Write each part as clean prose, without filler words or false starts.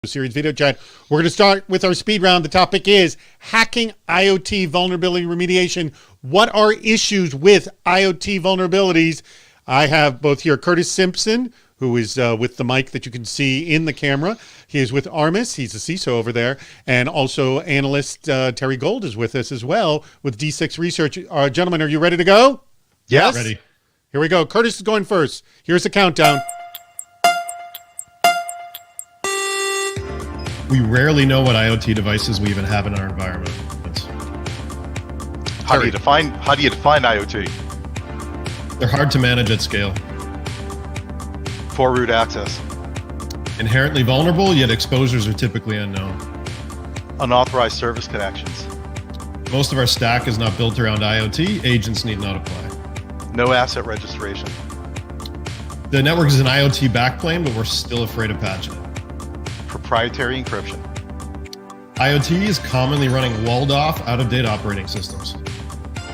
Series video chat. We're going to start with our speed round. The topic is hacking IoT vulnerability remediation. What are issues with IoT vulnerabilities? I have both here Curtis Simpson, who is with the mic that you can see in the camera. He is with Armis. He's a CISO over there. And also analyst Terry Gold is with us as well with D6 Research. Gentlemen, are you ready to go? Yes. Ready. Here we go. Curtis is going first. Here's the countdown. We rarely know what IoT devices we even have in our environment. How do you define IoT? They're hard to manage at scale. For root access. Inherently vulnerable, yet exposures are typically unknown. Unauthorized service connections. Most of our stack is not built around IoT. Agents need not apply. No asset registration. The network is an IoT backplane, but we're still afraid of patching it. Proprietary encryption. IoT is commonly running walled off, out-of-date operating systems.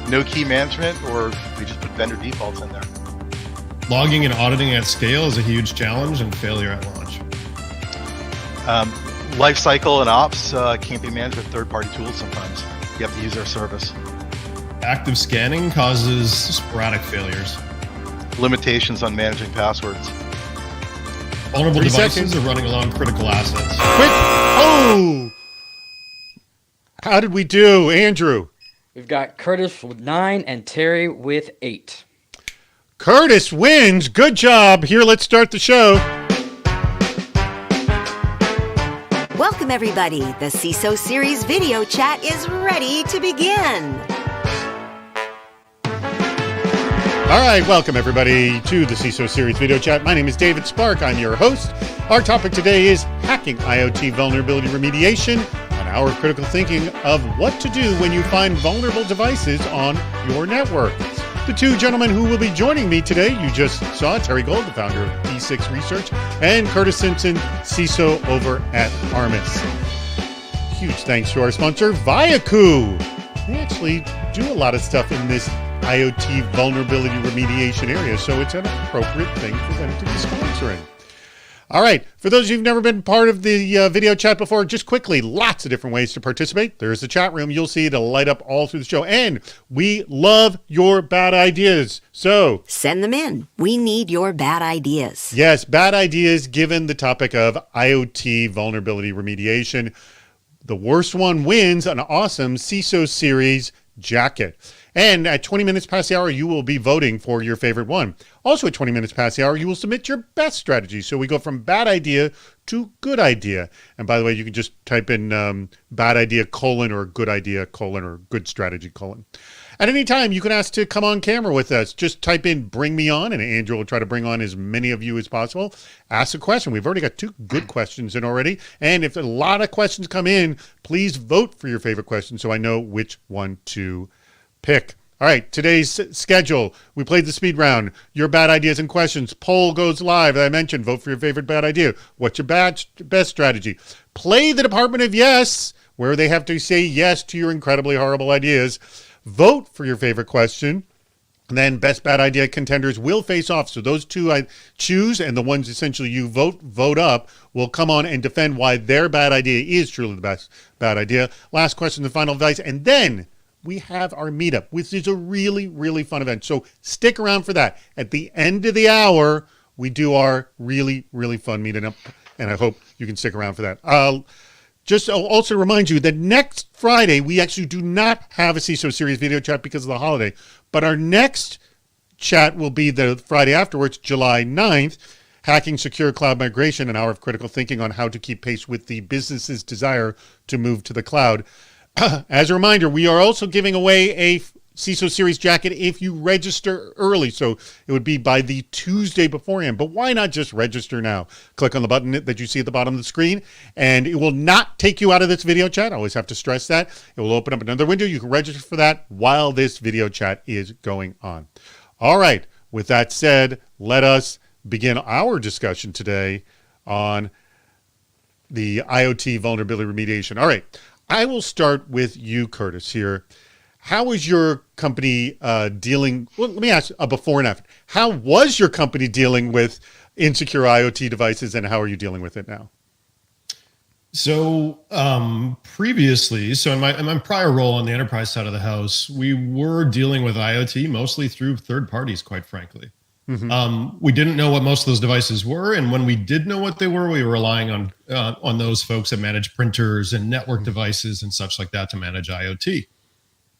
No key management, or we just put vendor defaults in there. Logging and auditing at scale is a huge challenge and failure at launch. Lifecycle and ops can't be managed with third-party tools sometimes. You have to use their service. Active scanning causes sporadic failures. Limitations on managing passwords. Vulnerable devices are running along critical assets. Quick! Oh! How did we do, Andrew? We've got Curtis with 9 and Terry with 8. Curtis wins. Good job. Here, let's start the show. Welcome, everybody. The CISO Series video chat is ready to begin. All right, welcome everybody to the CISO Series video chat. My name is David Spark. I'm your host. Our topic today is hacking IoT vulnerability remediation, an hour of critical thinking of what to do when you find vulnerable devices on your network. The two gentlemen who will be joining me today, you just saw Terry Gold, the founder of D6 Research, and Curtis Simpson, CISO over at Armis. Huge thanks to our sponsor, Viaku. They actually do a lot of stuff in this IoT vulnerability remediation area, so it's an appropriate thing for them to be sponsoring. All right, for those of you who've never been part of the video chat before, just quickly, lots of different ways to participate. There's the chat room. You'll see it'll light up all through the show. And we love your bad ideas. So send them in. We need your bad ideas. Yes, bad ideas given the topic of IoT vulnerability remediation. The worst one wins an awesome CISO Series jacket. And at 20 minutes past the hour, you will be voting for your favorite one. Also at 20 minutes past the hour, you will submit your best strategy. So we go from bad idea to good idea. And by the way, you can just type in bad idea colon or good idea colon or good strategy colon. At any time, you can ask to come on camera with us. Just type in bring me on, and Andrew will try to bring on as many of you as possible. Ask a question. We've already got 2 good questions in already. And if a lot of questions come in, please vote for your favorite question so I know which one to pick. All right, today's schedule. We played the speed round. Your bad ideas and questions. Poll goes live. As I mentioned, vote for your favorite bad idea. What's your best strategy? Play the Department of Yes, where they have to say yes to your incredibly horrible ideas. Vote for your favorite question. And then best bad idea contenders will face off. So those 2 I choose, and the ones essentially you vote up will come on and defend why their bad idea is truly the best bad idea. Last question, the final advice, and then we have our meetup, which is a really, really fun event. So stick around for that. At the end of the hour, we do our really, really fun meetup, and I hope you can stick around for that. Just also remind you that next Friday, we actually do not have a CISO Series video chat because of the holiday, but our next chat will be the Friday afterwards, July 9th, Hacking Secure Cloud Migration, an hour of critical thinking on how to keep pace with the business's desire to move to the cloud. As a reminder, we are also giving away a CISO Series jacket if you register early. So it would be by the Tuesday beforehand. But why not just register now? Click on the button that you see at the bottom of the screen, and it will not take you out of this video chat. I always have to stress that. It will open up another window. You can register for that while this video chat is going on. All right. With that said, let us begin our discussion today on the IoT vulnerability remediation. All right. I will start with you, Curtis, here. How is your company dealing? Well, let me ask a before and after. How was your company dealing with insecure IoT devices, and how are you dealing with it now? So previously, so in my prior role on the enterprise side of the house, we were dealing with IoT mostly through third parties, quite frankly. We didn't know what most of those devices were, and when we did know what they were, we were relying on those folks that manage printers and network devices and such like that to manage IoT.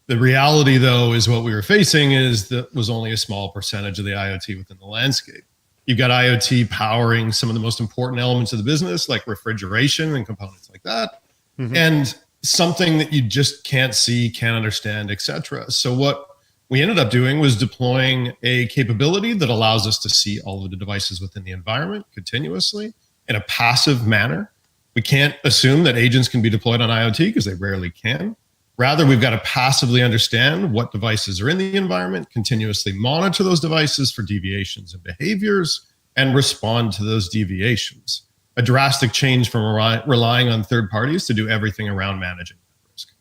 The reality, though, is what we were facing is that was only a small percentage of the IoT within the landscape. You've got IoT powering some of the most important elements of the business, like refrigeration and components like that, and something that you just can't see, can't understand, etc. So what we ended up doing was deploying a capability that allows us to see all of the devices within the environment continuously in a passive manner. We can't assume that agents can be deployed on IoT because they rarely can. Rather, we've got to passively understand what devices are in the environment, continuously monitor those devices for deviations in behaviors, and respond to those deviations. A drastic change from relying on third parties to do everything around managing risk.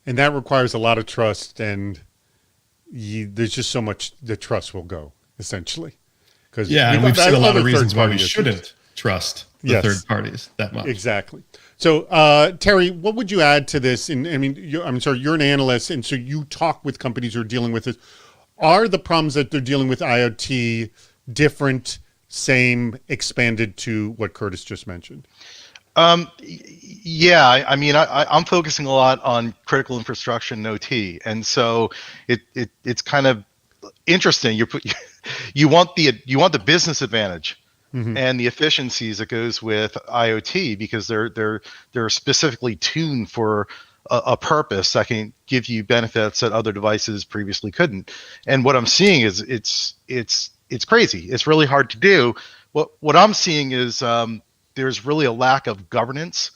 And that requires a lot of trust, and there's just so much the trust will go, essentially. And we've seen a lot of reasons why we shouldn't trust the third parties that much. Exactly. So, Terry, what would you add to this? And I mean, you're an analyst, and so you talk with companies who are dealing with this. Are the problems that they're dealing with IoT different, same, expanded to what Curtis just mentioned? Yeah, I mean, I'm focusing a lot on critical infrastructure and OT, and so it's kind of interesting. You want the business advantage. And the efficiencies that goes with IoT because they're specifically tuned for a purpose that can give you benefits that other devices previously couldn't. And what I'm seeing is it's crazy. It's really hard to do. What I'm seeing is there's really a lack of governance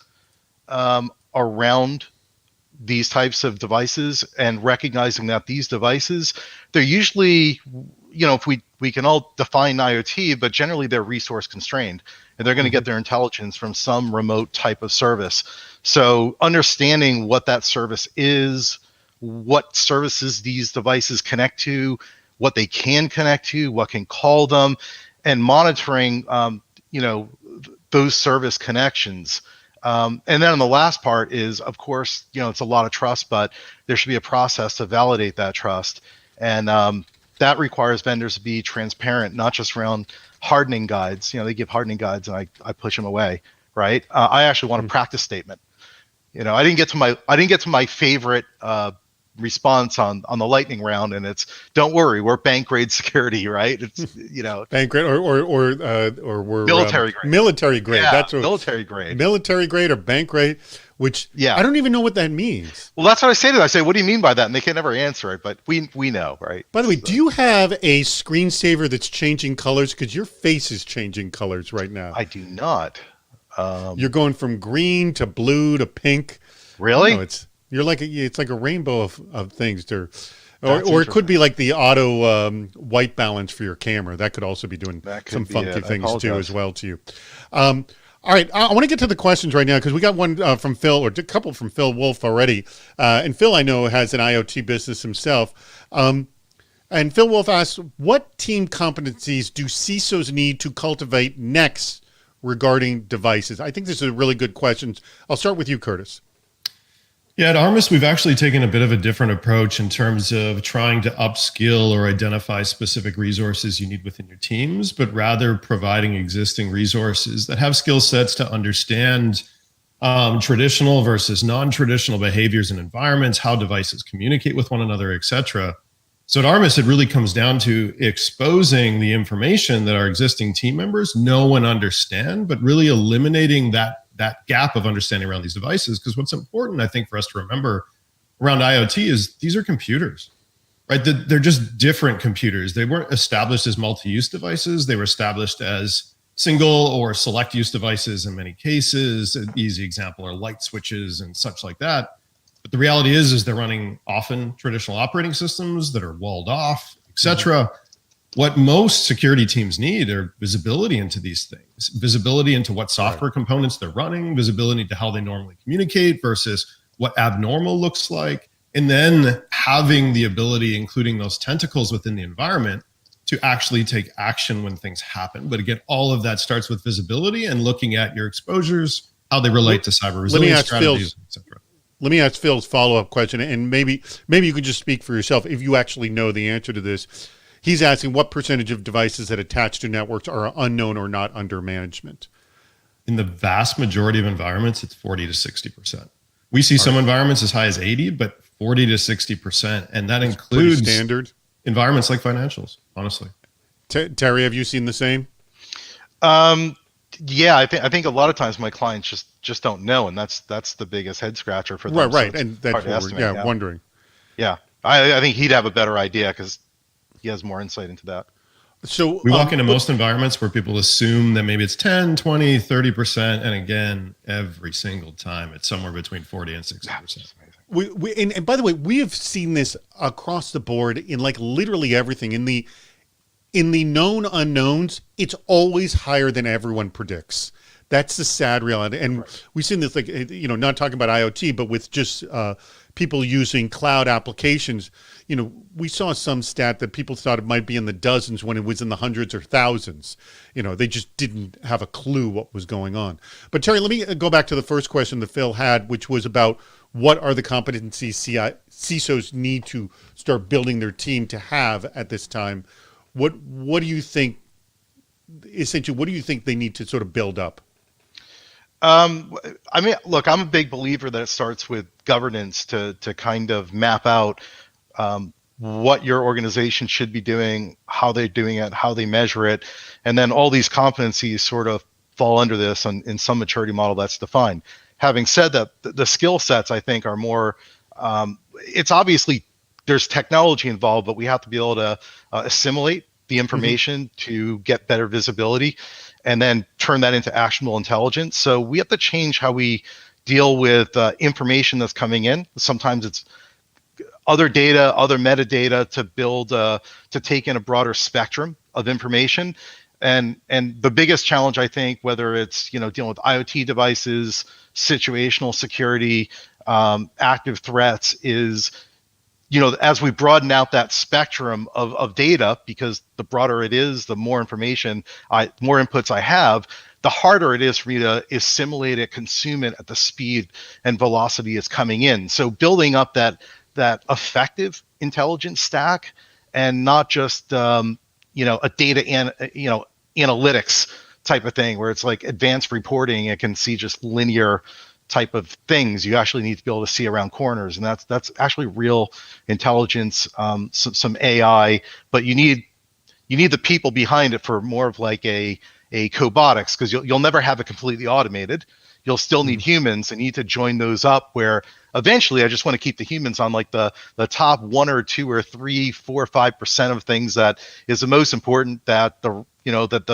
around these types of devices and recognizing that these devices, they're usually, if we can all define IoT, but generally they're resource constrained and they're going to get their intelligence from some remote type of service. So understanding what that service is, what services these devices connect to, what they can connect to, what can call them, and monitoring, those service connections. And then the last part is, of course, it's a lot of trust, but there should be a process to validate that trust. And that requires vendors to be transparent, not just around hardening guides. They give hardening guides and I push them away, right? I actually want a practice statement. I didn't get to my favorite response on the lightning round, and it's, don't worry, we're bank grade security, right? It's bank grade or we're military grade. Military grade. Yeah, that's what, military grade. Military grade or bank grade, which I don't even know what that means. Well, that's what I say to them. I say, what do you mean by that? And they can never answer it, but we know, right? By the way, do you have a screensaver that's changing colors? Because your face is changing colors right now. I do not. You're going from green to blue to pink. Really? It's like a rainbow of things there. Or it could be like the auto white balance for your camera. That could also be doing some funky things too as well to you. All right, I want to get to the questions right now because we got one from Phil, or a couple from Phil Wolf already. And Phil, I know, has an IoT business himself. And Phil Wolf asks, what team competencies do CISOs need to cultivate next regarding devices? I think this is a really good question. I'll start with you, Curtis. Yeah, at Armis, we've actually taken a bit of a different approach in terms of trying to upskill or identify specific resources you need within your teams, but rather providing existing resources that have skill sets to understand traditional versus non-traditional behaviors and environments, how devices communicate with one another, et cetera. So at Armis, it really comes down to exposing the information that our existing team members know and understand, but really eliminating that gap of understanding around these devices. Because what's important, I think, for us to remember around IoT is these are computers, right? They're just different computers. They weren't established as multi-use devices. They were established as single or select use devices in many cases. An easy example are light switches and such like that. But the reality is they're running often traditional operating systems that are walled off, et cetera. What most security teams need are visibility into these things, visibility into what software components they're running, visibility into how they normally communicate versus what abnormal looks like, and then having the ability, including those tentacles within the environment, to actually take action when things happen. But again, all of that starts with visibility and looking at your exposures, how they relate to cyber Let me resilience ask strategies, etc. Let me ask Phil's follow-up question, and maybe you could just speak for yourself if you actually know the answer to this. He's asking what percentage of devices that attach to networks are unknown or not under management. In the vast majority of environments, it's 40 to 60%. We see some environments as high as 80, but 40 to 60%, and that includes standard environments like financials. Honestly, Terry, have you seen the same? Yeah, I think a lot of times my clients just don't know, and that's the biggest head scratcher for them. Right, So and that's what we're wondering. Yeah, I think he'd have a better idea because he has more insight into that. So we walk into most environments where people assume that maybe it's 10, 20, 30%. And again, every single time it's somewhere between 40 and 60%. And by the way, we have seen this across the board in like literally everything. In the known unknowns, it's always higher than everyone predicts. That's the sad reality. And we've seen this, like, not talking about IoT, but with just people using cloud applications. We saw some stat that people thought it might be in the dozens when it was in the hundreds or thousands. They just didn't have a clue what was going on. But Terry, let me go back to the first question that Phil had, which was about what are the competencies CISOs need to start building their team to have at this time. What do you think, essentially, what do you think they need to sort of build up? I mean, look, I'm a big believer that it starts with governance to kind of map out what your organization should be doing, how they're doing it, how they measure it, and then all these competencies sort of fall under this in some maturity model that's defined. Having said that, the skill sets I think are more. It's obviously there's technology involved, but we have to be able to assimilate the information to get better visibility and then turn that into actionable intelligence. So we have to change how we deal with information that's coming in. Sometimes it's other data, other metadata to build, to take in a broader spectrum of information. And the biggest challenge, I think, whether it's dealing with IoT devices, situational security, active threats, is as we broaden out that spectrum of data, because the broader it is, the more information, more inputs I have, the harder it is for me to assimilate it, consume it at the speed and velocity it's coming in. So building up that effective intelligence stack, and not just a data analytics type of thing where it's like advanced reporting. It can see just linear type of things. You actually need to be able to see around corners, and that's actually real intelligence, some AI, but you need the people behind it for more of like a cobotics, because you'll never have it completely automated. You'll still need humans, and you need to join those up, where eventually I just want to keep the humans on like the top 1 or 2 or 3, 4 or 5% of things that is the most important, that the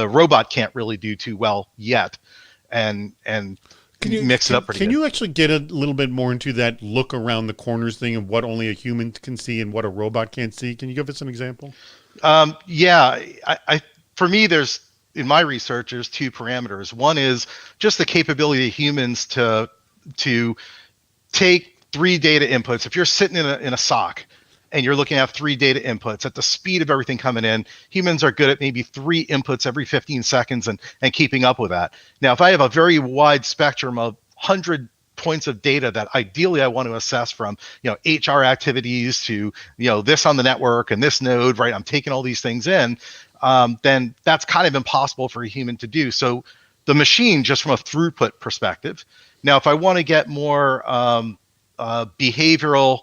robot can't really do too well yet, and mix it up pretty good. Can you actually get a little bit more into that look around the corners thing and what only a human can see and what a robot can't see? Can you give us an example? Yeah, for me, in my research, there's 2 parameters. One is just the capability of humans to take 3 data inputs. If you're sitting in a SOC and you're looking at 3 data inputs at the speed of everything coming in, humans are good at maybe 3 inputs every 15 seconds and keeping up with that. Now, if I have a very wide spectrum of 100 points of data that ideally I want to assess, from HR activities to this on the network and this node, right? I'm taking all these things in, then that's kind of impossible for a human to do. So the machine, just from a throughput perspective. Now, if I want to get more behavioral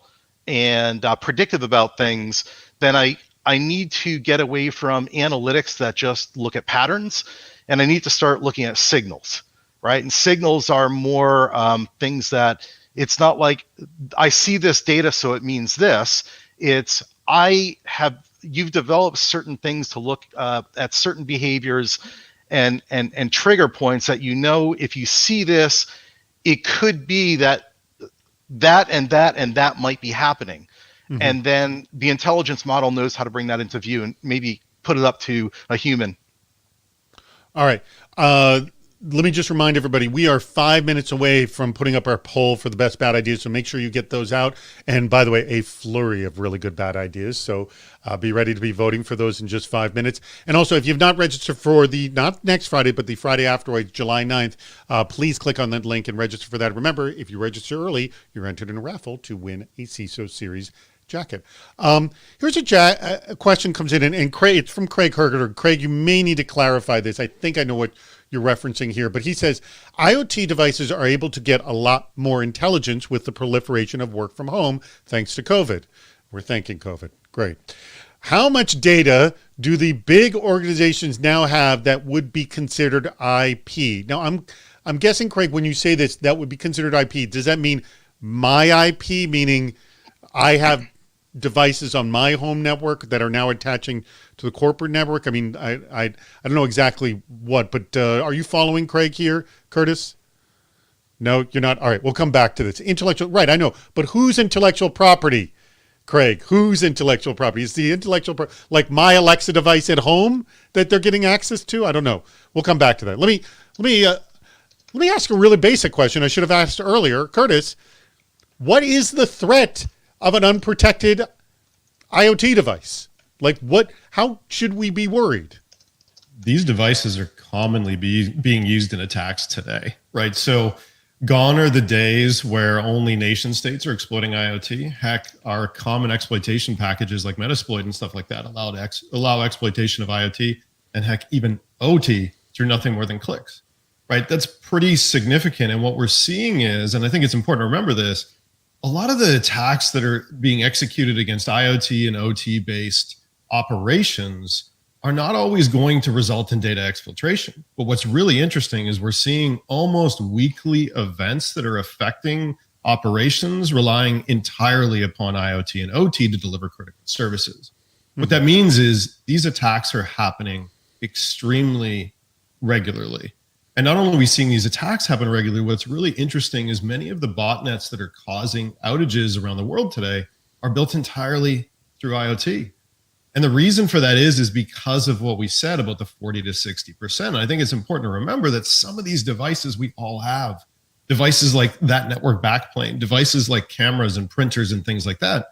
and predictive about things, then I need to get away from analytics that just look at patterns, and I need to start looking at signals, right? And signals are more things that, it's not like I see this data so it means this. It's you've developed certain things to look at certain behaviors and trigger points that if you see this, it could be that and that might be happening. And then the intelligence model knows how to bring that into view and maybe put it up to a human. All right. let me just remind everybody, we are 5 minutes away from putting up our poll for the best bad ideas. So make sure you get those out. And by the way, a flurry of really good bad ideas. So be ready to be voting for those in just 5 minutes. And also, if you've not registered for not next Friday, but the Friday afterwards, July 9th, please click on that link and register for that. Remember, if you register early, you're entered in a raffle to win a CISO series jacket. Here's a question comes in, and Craig, it's from Craig Herger. Craig, you may need to clarify this. I think I know what you're referencing here, but he says IoT devices are able to get a lot more intelligence with the proliferation of work from home thanks to COVID. We're thanking COVID. Great. How much data do the big organizations now have that would be considered IP? Now, I'm guessing, Craig, when you say this, that would be considered IP. Does that mean my IP, meaning I have devices on my home network that are now attaching to the corporate network? I mean, I don't know exactly what, but are you following Craig here, Curtis? No, you're not. All right, we'll come back to this. Intellectual, right, I know, but whose intellectual property, Craig? Whose intellectual property? Is the intellectual like my Alexa device at home that they're getting access to? I don't know. We'll come back to that. Let me ask a really basic question I should have asked earlier. Curtis, what is the threat of an unprotected IoT device? Like how should we be worried? These devices are commonly being used in attacks today, right? So gone are the days where only nation states are exploiting IoT. Heck, our common exploitation packages like Metasploit and stuff like that allow exploitation of IoT, and heck, even OT through nothing more than clicks, right? That's pretty significant. And what we're seeing is, and I think it's important to remember this, a lot of the attacks that are being executed against IoT and OT based operations are not always going to result in data exfiltration. But what's really interesting is we're seeing almost weekly events that are affecting operations relying entirely upon IoT and OT to deliver critical services. Mm-hmm. What that means is these attacks are happening extremely regularly. And not only are we seeing these attacks happen regularly, what's really interesting is many of the botnets that are causing outages around the world today are built entirely through IoT. And the reason for that is because of what we said about the 40 to 60%. I think it's important to remember that some of these devices we all have, devices like that network backplane, devices like cameras and printers and things like that.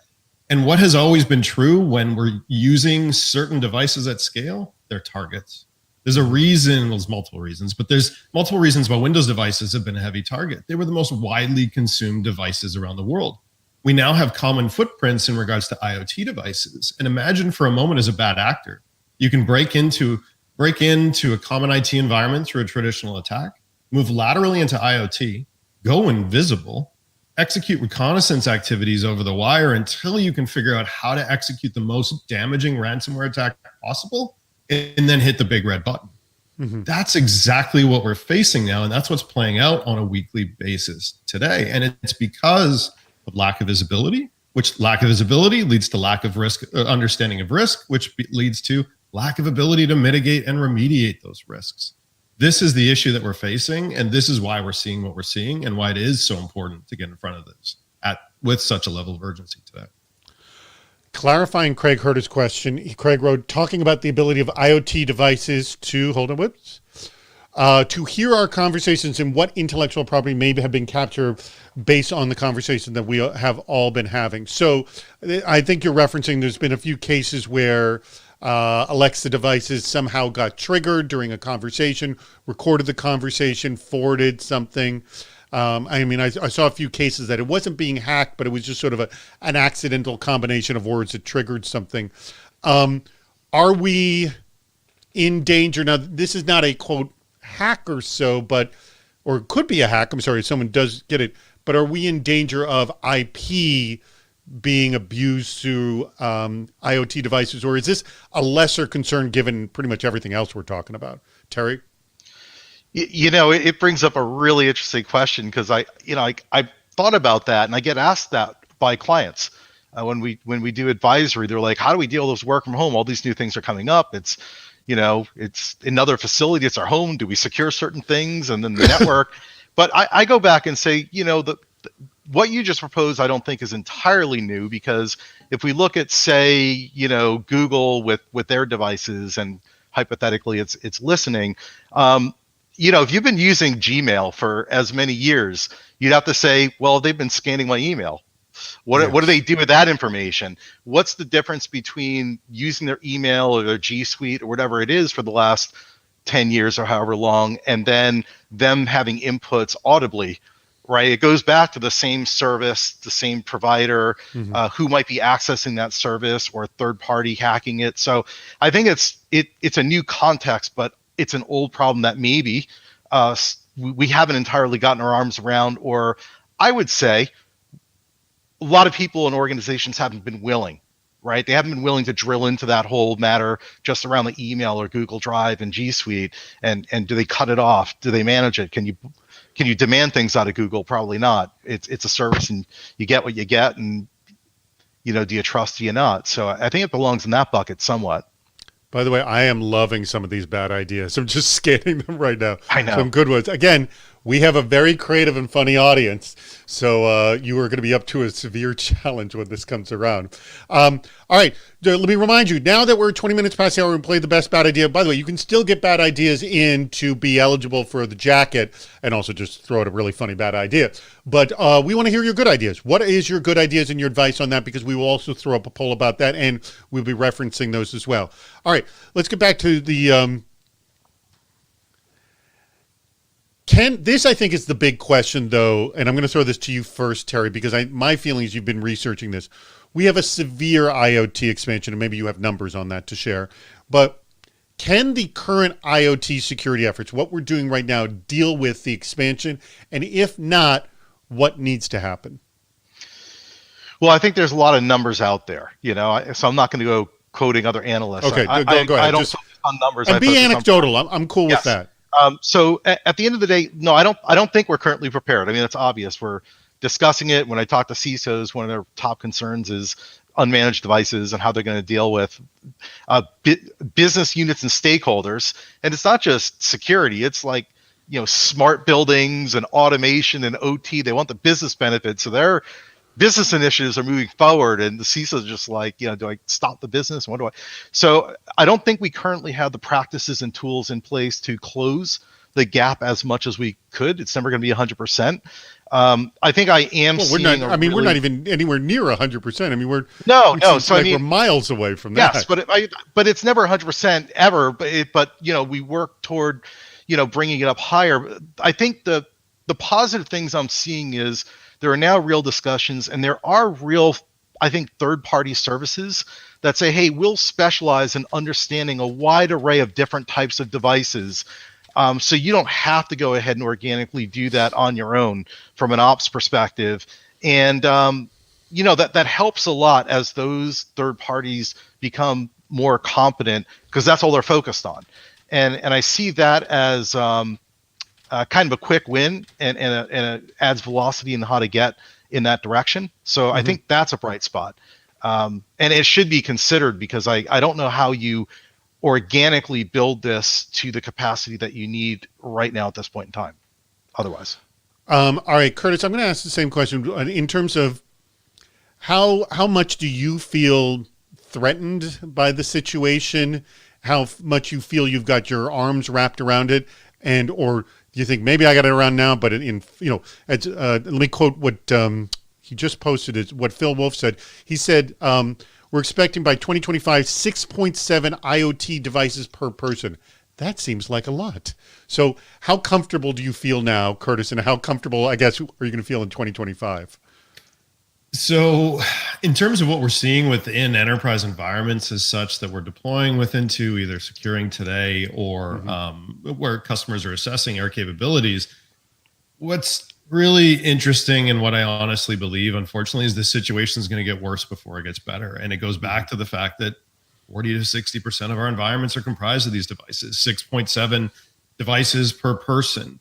And what has always been true when we're using certain devices at scale, they're targets. There's a reason, there's multiple reasons, but there's multiple reasons why Windows devices have been a heavy target. They were the most widely consumed devices around the world. We now have common footprints in regards to IoT devices. And imagine for a moment as a bad actor, you can break into a common IT environment through a traditional attack, move laterally into IoT, go invisible, execute reconnaissance activities over the wire until you can figure out how to execute the most damaging ransomware attack possible, and then hit the big red button. Mm-hmm. That's exactly what we're facing now. And that's what's playing out on a weekly basis today. And it's because of lack of visibility, which lack of visibility leads to lack of risk, understanding of risk, which leads to lack of ability to mitigate and remediate those risks. This is the issue that we're facing. And this is why we're seeing what we're seeing and why it is so important to get in front of this with such a level of urgency today. Clarifying Craig Herter's question, Craig wrote, talking about the ability of IoT devices to, to hear our conversations and what intellectual property may have been captured based on the conversation that we have all been having. So I think you're referencing there's been a few cases where Alexa devices somehow got triggered during a conversation, recorded the conversation, forwarded something. I saw a few cases that it wasn't being hacked, but it was just sort of an accidental combination of words that triggered something. Are we in danger? Now, this is not a, quote, hack or so, or it could be a hack. I'm sorry, if someone does get it. But are we in danger of IP being abused through IoT devices? Or is this a lesser concern given pretty much everything else we're talking about? Terry? It brings up a really interesting question because I thought about that, and I get asked that by clients when we do advisory. They're like, "How do we deal with this work from home? All these new things are coming up. It's another facility. It's our home. Do we secure certain things and then the network?" But I go back and say, what you just proposed, I don't think is entirely new, because if we look at, say, Google with their devices, and hypothetically it's listening. if you've been using Gmail for as many years, you'd have to say, well, they've been scanning my email. What do they do with that information? What's the difference between using their email or their G Suite or whatever it is for the last 10 years or however long, and then them having inputs audibly, right? It goes back to the same service, the same provider, who might be accessing that service or third party hacking it. So I think it's a new context, but it's an old problem that maybe we haven't entirely gotten our arms around, or I would say a lot of people and organizations haven't been willing, right? They haven't been willing to drill into that whole matter just around the email or Google Drive and G Suite. And do they cut it off? Do they manage it? Can you demand things out of Google? Probably not. It's a service and you get what you get. And, do you trust, do you not? So I think it belongs in that bucket somewhat. By the way, I am loving some of these bad ideas. I'm just scanning them right now. I know. Some good ones. Again, we have a very creative and funny audience, so you are going to be up to a severe challenge when this comes around. All right, let me remind you, now that we're 20 minutes past the hour and played the best bad idea, by the way, you can still get bad ideas in to be eligible for the jacket and also just throw out a really funny bad idea. But we want to hear your good ideas. What is your good ideas and your advice on that? Because we will also throw up a poll about that, and we'll be referencing those as well. All right, let's get back to the... This, I think, is the big question, though, and I'm going to throw this to you first, Terry, because my feeling is you've been researching this. We have a severe IoT expansion, and maybe you have numbers on that to share. But can the current IoT security efforts, what we're doing right now, deal with the expansion? And if not, what needs to happen? Well, I think there's a lot of numbers out there, so I'm not going to go quoting other analysts. Okay, go ahead. I don't focus on numbers. And be anecdotal. I'm cool with that. So at the end of the day, no, I don't think we're currently prepared. I mean, it's obvious. We're discussing it. When I talk to CISOs, one of their top concerns is unmanaged devices and how they're going to deal with business units and stakeholders. And it's not just security. It's like, smart buildings and automation and OT. They want the business benefits. So their business initiatives are moving forward, and the CISO is just like, do I stop the business? What do I? So I don't think we currently have the practices and tools in place to close the gap as much as we could. It's never going to be 100%. I think I am. Well, we're not even anywhere near 100%. I mean, we're we're miles away from that. Yes, but it's never 100% ever. But we work toward bringing it up higher. I think the positive things I'm seeing is there are now real discussions, and there are real, I think, third-party services that say, hey, we'll specialize in understanding a wide array of different types of devices. So you don't have to go ahead and organically do that on your own from an ops perspective. And, that helps a lot as those third parties become more competent, because that's all they're focused on. And I see that as kind of a quick win, and it adds velocity in how to get in that direction. So I think that's a bright spot. And it should be considered, because I don't know how you organically build this to the capacity that you need right now at this point in time otherwise. All right, Curtis, I'm going to ask the same question in terms of how much do you feel threatened by the situation? How much you feel you've got your arms wrapped around it, or do you think maybe I got it around now? But let me quote what he just posted. Is what Phil Wolf said. He said, "We're expecting by 2025 6.7 IoT devices per person." That seems like a lot. So, how comfortable do you feel now, Curtis? And how comfortable, I guess, are you going to feel in 2025? So in terms of what we're seeing within enterprise environments is such that we're deploying within to either securing today or where customers are assessing our capabilities, what's really interesting and what I honestly believe, unfortunately, is this situation is going to get worse before it gets better. And it goes back to the fact that 40 to 60% of our environments are comprised of these devices, 6.7 devices per person.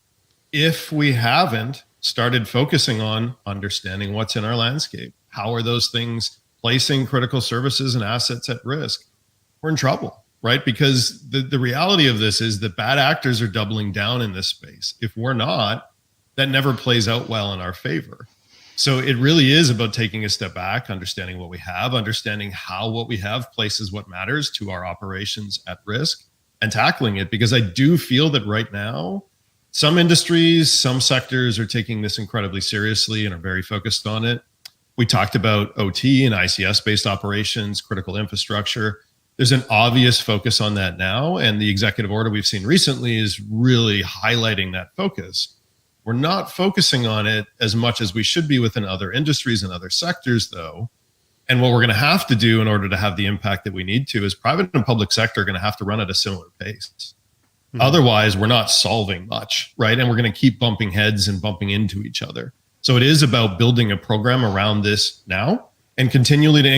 If we haven't started focusing on understanding what's in our landscape, how are those things placing critical services and assets at risk, we're in trouble, right? Because the reality of this is that bad actors are doubling down in this space. If we're not, that never plays out well in our favor. So it really is about taking a step back, understanding what we have, understanding how what we have places what matters to our operations at risk, and tackling it. Because I do feel that right now, Some industries, some sectors are taking this incredibly seriously and are very focused on it. We talked about OT and ICS-based operations, critical infrastructure. There's an obvious focus on that now, and the executive order we've seen recently is really highlighting that focus. We're not focusing on it as much as we should be within other industries and other sectors, though. And what we're going to have to do in order to have the impact that we need to is private and public sector are going to have to run at a similar pace. Mm-hmm. Otherwise, we're not solving much, right? And we're going to keep bumping heads and bumping into each other. So it is about building a program around this now and continuing to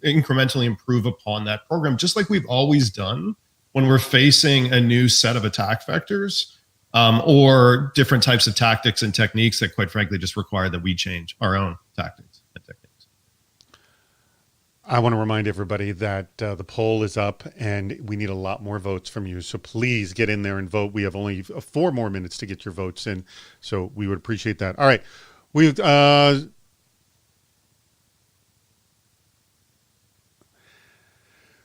incrementally improve upon that program, just like we've always done when we're facing a new set of attack vectors or different types of tactics and techniques that, quite frankly, just require that we change our own tactics and techniques. I want to remind everybody that the poll is up and we need a lot more votes from you. So please get in there and vote. We have only 4 more minutes to get your votes in. So we would appreciate that. All right. We've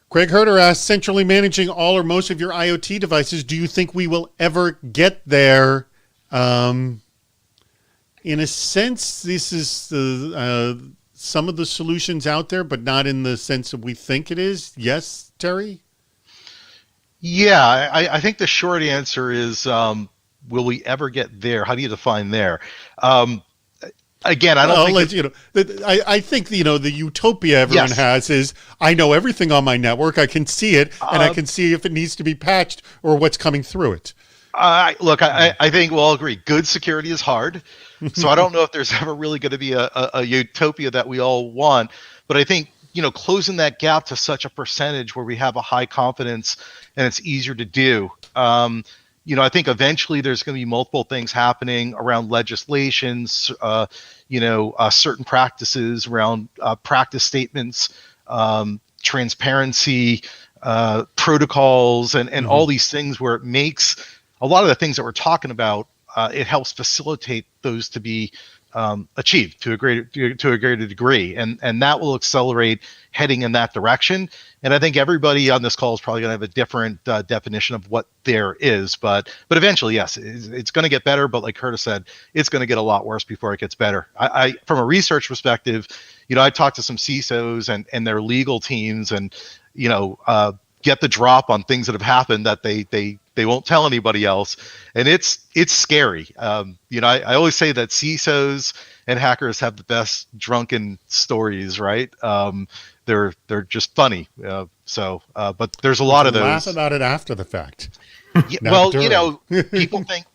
Craig Herter asks, centrally managing all or most of your IoT devices, do you think we will ever get there? In a sense, this is the some of the solutions out there, but not in the sense that we think it is. Yes, Terry? Yeah, I think the short answer is, will we ever get there? How do you define there? Again, I don't think I think the utopia everyone has is I know everything on my network. I can see it, and I can see if it needs to be patched or what's coming through it. Look, I think we'll all agree. Good security is hard, so I don't know if there's ever really going to be a utopia that we all want. But I think closing that gap to such a percentage where we have a high confidence and it's easier to do. I think eventually there's going to be multiple things happening around legislations, certain practices around practice statements, transparency, protocols, and all these things where it makes a lot of the things that we're talking about, it helps facilitate those to be achieved to a greater degree, and that will accelerate heading in that direction. And I think everybody on this call is probably going to have a different definition of what there is, but eventually, yes, it's going to get better. But like Curtis said, it's going to get a lot worse before it gets better. I from a research perspective, I talked to some CISOs and their legal teams, and get the drop on things that have happened that they won't tell anybody else, and it's scary. I always say that CISOs and hackers have the best drunken stories, right? They're just funny. But there's a lot of those. Laugh about it after the fact. Well, people think,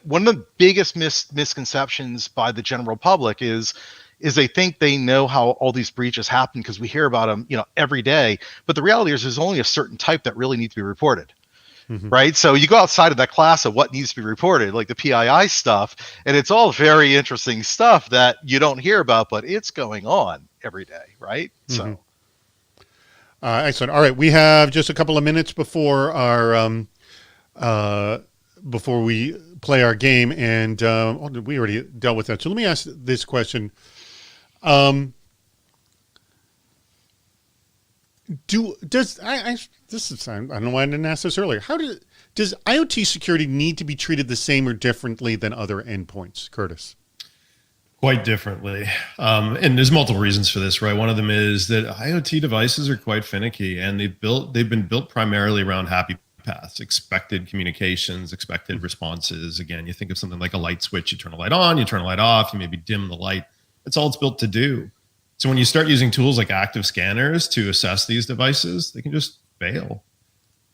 one of the biggest misconceptions by the general public is they think they know how all these breaches happen because we hear about them, every day. But the reality is there's only a certain type that really need to be reported. Mm-hmm. Right. So you go outside of that class of what needs to be reported, like the PII stuff, and it's all very interesting stuff that you don't hear about, but it's going on every day. Right. Mm-hmm. So. Excellent. All right. We have just a couple of minutes before our before we play our game. And we already dealt with that. So let me ask this question. I don't know why I didn't ask this earlier. Does IoT security need to be treated the same or differently than other endpoints, Curtis? Quite differently. And there's multiple reasons for this, right? One of them is that IoT devices are quite finicky, and they've been built primarily around happy paths, expected communications, expected responses. Again, you think of something like a light switch, you turn a light on, you turn a light off, you maybe dim the light. That's all it's built to do. So when you start using tools like active scanners to assess these devices, they can just fail.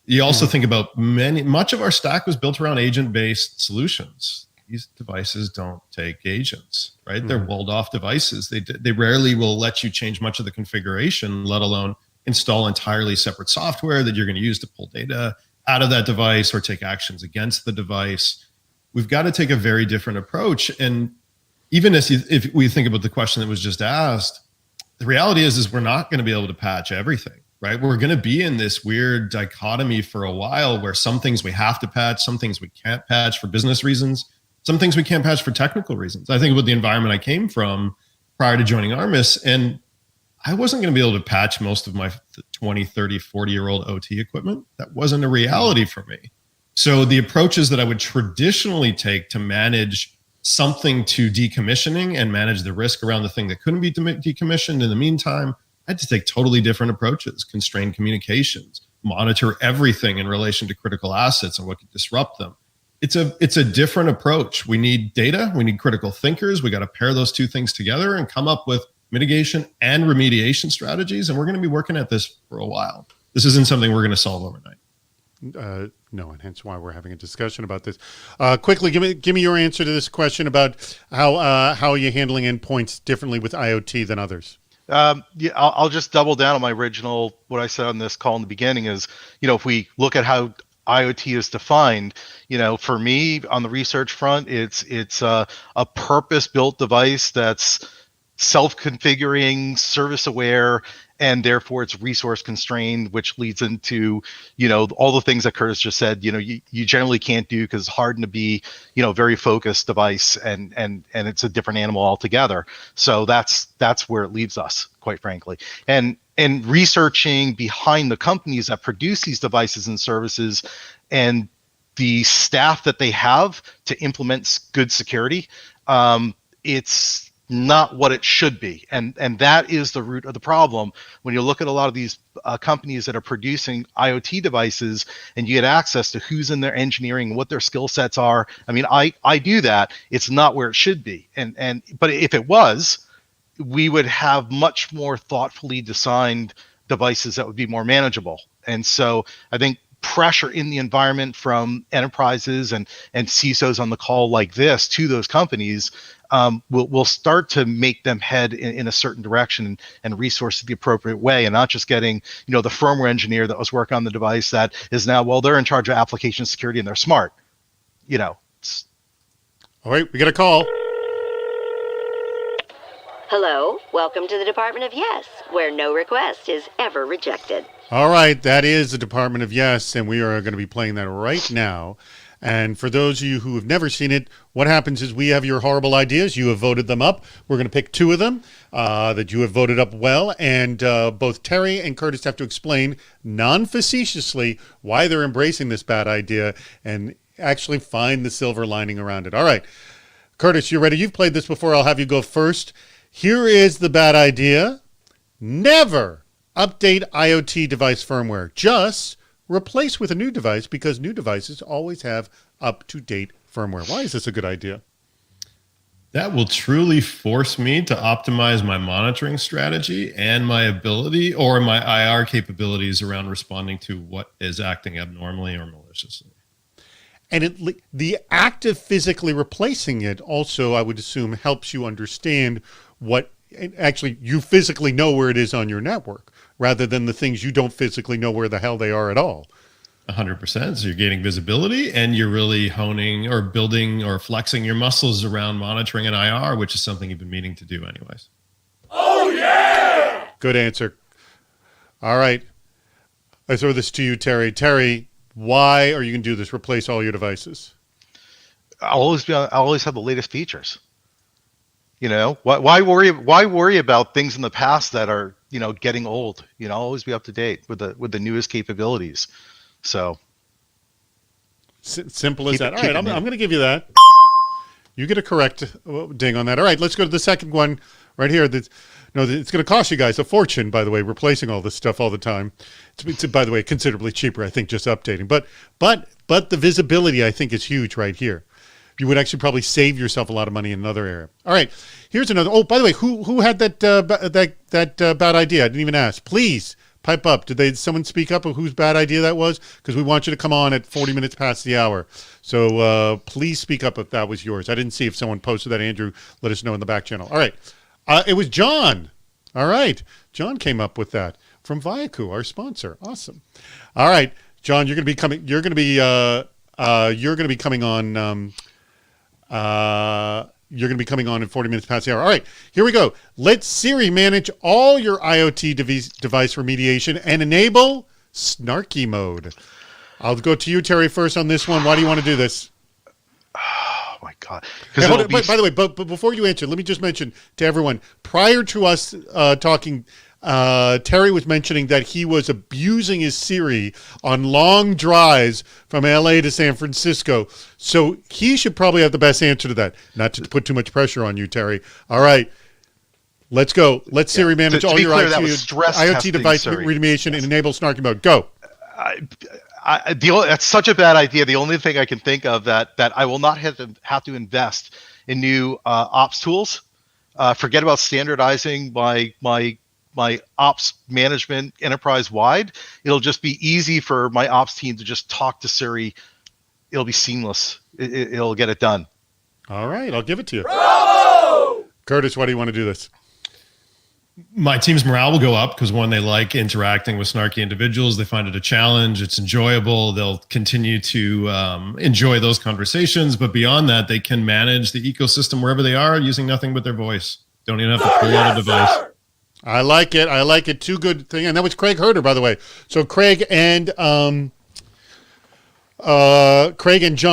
You also think about much of our stack was built around agent-based solutions. These devices don't take agents, right? Mm-hmm. They're walled off devices. They rarely will let you change much of the configuration, let alone install entirely separate software that you're going to use to pull data out of that device or take actions against the device. We've got to take a very different approach. And even if we think about the question that was just asked, the reality is we're not going to be able to patch everything, right? We're going to be in this weird dichotomy for a while where some things we have to patch, some things we can't patch for business reasons, some things we can't patch for technical reasons. I think about the environment I came from prior to joining Armis, and I wasn't going to be able to patch most of my 20, 30, 40-year-old OT equipment. That wasn't a reality for me. So the approaches that I would traditionally take to manage something to decommissioning and manage the risk around the thing that couldn't be decommissioned in the meantime, I had to take totally different approaches, constrain communications, monitor everything in relation to critical assets and what could disrupt them. It's a different approach. We need data, we need critical thinkers. We got to pair those two things together and come up with mitigation and remediation strategies. And we're going to be working at this for a while. This isn't something we're going to solve overnight. No, and hence why we're having a discussion about this. Quickly, give me your answer to this question about how are you handling endpoints differently with IoT than others? Yeah, I'll just double down on my original, what I said on this call in the beginning is, if we look at how IoT is defined, for me on the research front, it's a purpose-built device that's self-configuring, service-aware, and therefore it's resource constrained, which leads into, all the things that Curtis just said, you generally can't do because it's hard to be, very focused device and it's a different animal altogether. So that's where it leaves us, quite frankly. And researching behind the companies that produce these devices and services and the staff that they have to implement good security, it's not what it should be. And that is the root of the problem. When you look at a lot of these companies that are producing IoT devices and you get access to who's in their engineering, what their skill sets are. I mean, I do that. It's not where it should be. But if it was, we would have much more thoughtfully designed devices that would be more manageable. And so I think pressure in the environment from enterprises and CISOs on the call like this to those companies will start to make them head in a certain direction and resource it the appropriate way, and not just getting, the firmware engineer that was working on the device that is now, well, they're in charge of application security and they're smart. All right, we got a call. Hello, welcome to the Department of Yes, where no request is ever rejected. All right, that is the Department of Yes, and we are going to be playing that right now. And for those of you who have never seen it, what happens is we have your horrible ideas. You have voted them up. We're going to pick two of them that you have voted up well. And both Terry and Curtis have to explain non-facetiously why they're embracing this bad idea and actually find the silver lining around it. All right, Curtis, you ready? You've played this before. I'll have you go first. Here is the bad idea. Never update IoT device firmware. Just replace with a new device because new devices always have up-to-date firmware. Why is this a good idea? That will truly force me to optimize my monitoring strategy and my ability or my IR capabilities around responding to what is acting abnormally or maliciously. And the act of physically replacing it also, I would assume, helps you understand what actually you physically know where it is on your network, rather than the things you don't physically know where the hell they are at all. 100%. So you're gaining visibility and you're really honing or building or flexing your muscles around monitoring and IR, which is something you've been meaning to do anyways. Oh, yeah! Good answer. All right. I throw this to you, Terry. Terry, why are you going to do this? Replace all your devices. I'll always have the latest features. Why worry about things in the past that are, getting old? Always be up to date with the newest capabilities. So simple as that. All right, I'm going to give you that. You get a correct ding on that. All right, let's go to the second one right here. It's going to cost you guys a fortune, by the way, replacing all this stuff all the time. It's by the way, considerably cheaper, I think, just updating. But the visibility, I think, is huge right here. You would actually probably save yourself a lot of money in another area. All right, here's another. Oh, by the way, who had that bad idea? I didn't even ask. Please pipe up. Did someone speak up of whose bad idea that was? Because we want you to come on at 40 minutes past the hour. So please speak up if that was yours. I didn't see if someone posted that. Andrew, let us know in the back channel. All right, it was John. All right, John came up with that from Viaku, our sponsor. Awesome. All right, John, you're going to be coming. You're going to be coming on. You're going to be coming on in 40 minutes past the hour. All right, here we go. Let Siri manage all your IoT device remediation and enable snarky mode. I'll go to you, Terry, first on this one. Why do you want to do this? Oh, my God. Hey, by the way, but before you answer, let me just mention to everyone, prior to us talking Terry was mentioning that he was abusing his Siri on long drives from LA to San Francisco. So he should probably have the best answer to that. Not to put too much pressure on you, Terry. All right. Let's go. Let Siri manage all your IoT device remediation and enable snarky mode. Go. That's such a bad idea. The only thing I can think of that I will not have to invest in new ops tools. Forget about standardizing my ops management enterprise wide. It'll just be easy for my ops team to just talk to Siri. It'll be seamless. It'll get it done. All right, I'll give it to you. Bravo! Curtis, why do you want to do this? My team's morale will go up because, one, they like interacting with snarky individuals. They find it a challenge. It's enjoyable. They'll continue to enjoy those conversations. But beyond that, they can manage the ecosystem wherever they are using nothing but their voice. Don't even have to pull out a device. I like it. I like it. Too good thing. And that was Craig Herder, by the way. So Craig and John,